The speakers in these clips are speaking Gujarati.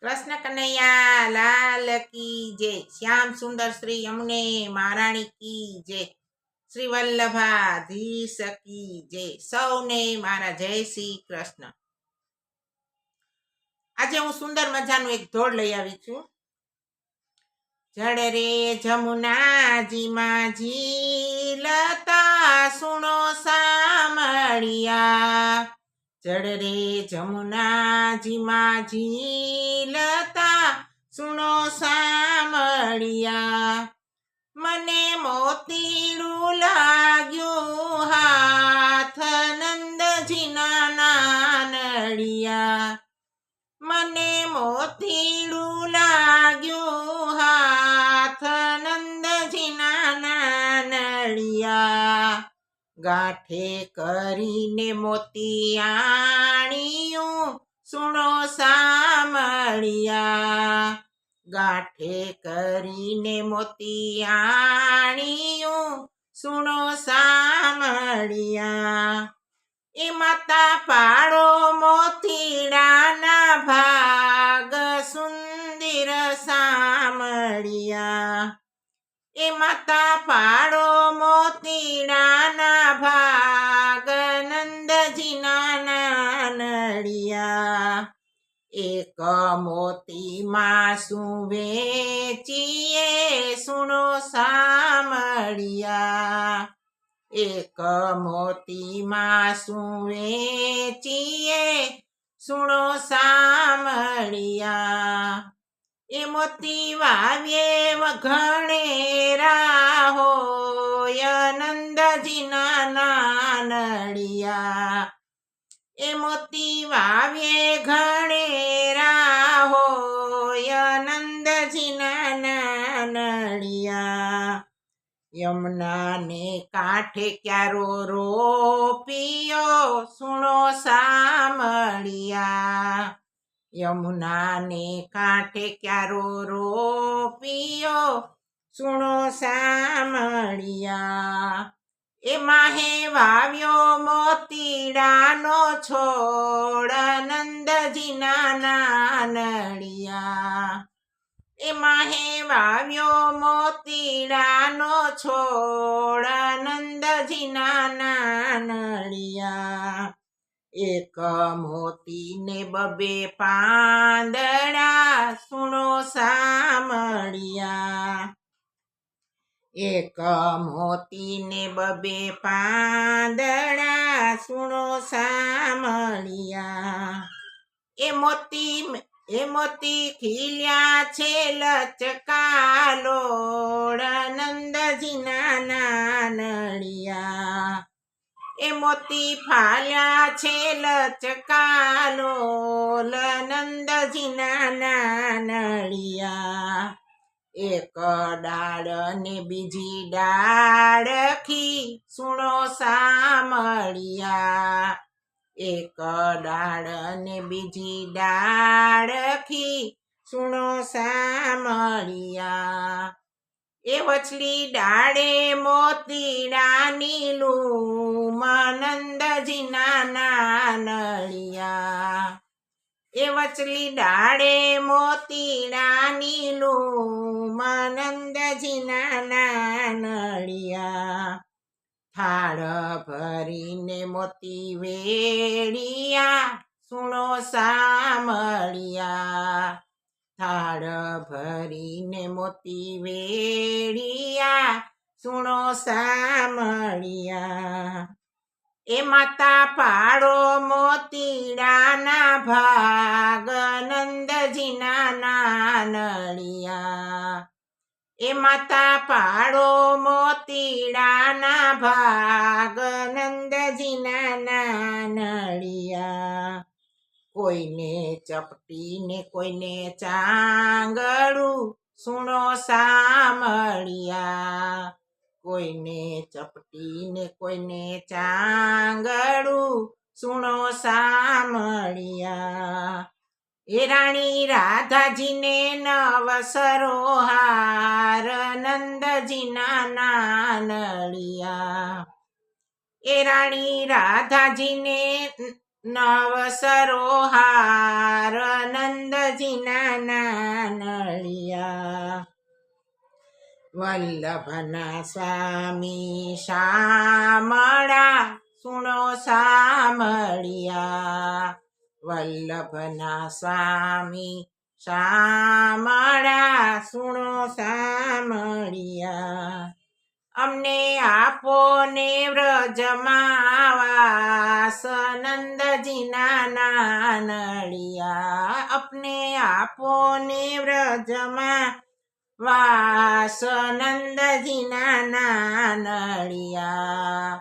કૃષ્ણ કનૈયા લાલ કી જય. શ્યામ સુંદર શ્રી યમુને મહારાણી કી જય. શ્રી વલ્લભાધીશ કી જય. સૌને મારા જય શ્રી કૃષ્ણ. આજે હું સુંદર મજાનું એક ધોળ લઈ આવી છું. જળ રે જમુનાજી માં લતા સુણો સામળિયા. જળ રે જમુનાજી માં લતા સુણો સામળિયા. મને મોતીડું લાગ્યું હાથ નંદજીના નાનડિયા. મને મોતીડું લાગ્યું હાથ નંદજીના નાનડિયા. ગાંઠે કરીને મોતિયાણીયું સુણો સામળિયા. ગાંઠે કરીને મોતિયાણીયું સુણો સામળિયા. એ માતા પાડો મોતીડાના ભાગ સુંદર સામળિયા. એ માતા પાડો મોતીડાના ભાગ નંદજીના નાનડિયા. એક મોતીમાં શું વેચીએ સુણો સામળિયા. એક મોતીમાં શું વેચીએ સુણો સામળિયા. એ મોતી વાવ્યે વઘણેરા હોય નંદજીના નાનડિયા. એ મોતી વાવ્યે ઘણેરા હોય નંદજીના નાનડિયા. યમુનાને કાંઠે ક્યારો રોપિયો સુણો સામળિયા. યમુનાને કાંઠે ક્યારો રોપિયો સુણો સામળિયા. એ માહે વાવ્યો મોતીડાનો છોડ નંદજીના નાનડિયા. એ માહે વાવ્યો મોતીડાનો છોડ નંદજીના નાનડિયા. એક મોતીને બબે પાંદડા સુણો સામળિયા. એક મોતીને બબે પાંદડા સુણો સામળિયા. એ મોતી ખીલ્યા છે લચકાલોડ નંદજીના નાનડિયા. એ મોતી ફાલ્યા છે લચકાલોલ નંદજીના નાનડિયા. એક ડાળ ને બીજી ડાળખી સુણો સામળિયા. એક ડાળ ને બીજી ડાળખી સુણો સામળિયા. એ વચલી ડાળે મોતીડાની લૂમ નંદજીના નાનડિયા. એ વચલી ડાળે મોતીડાની લૂમ નંદજીના નાનડિયા. થાળ ભરીને મોતી વેળિયા સુણો સામળિયા. થાળ ભરીને મોતી વેળિયા સુણો સામળિયા. એ માતા પાડો મોતીડાના ભાગ નંદજીના નાનડિયા. એ માતા પાડો મોતીડાના ભાગ નંદજીના નાનડિયા. કોઈને ચપટીને કોઈને ચાંગળું સુણો સામળિયા. કોઈને ચપટીને કોઈને ચાંગળું સુણો સામળિયા. એ રાણી રાધાજીને નવસરો હાર નંદજીના નાનડિયા. એ રાણી રાધાજીને નવ સરોહાર નંદજીના નાનળિયા વલ્લભના સ્વામી શામળા સુણો સામળિયા વલ્લભના સ્વામી શામળા સુણો સામળિયા અમને આપો ને વ્રજમાં વાસ નંદજીના નાનળિયા અપને આપો ને વ્રજમાં વાસ નંદજીના નાનળિયા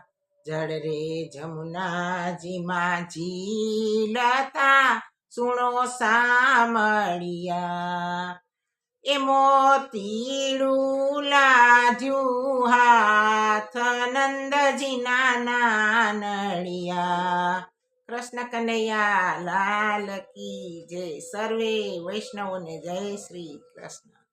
જળ રે જમુનાજીમાં ઝીલતા સુણો સામળિયા એ મોતીડું લાજ્યું હાથ નંદજીના નાનળિયા કૃષ્ણ કનૈયા લાલ કી જય સર્વે વૈષ્ણવોને જય શ્રી કૃષ્ણ.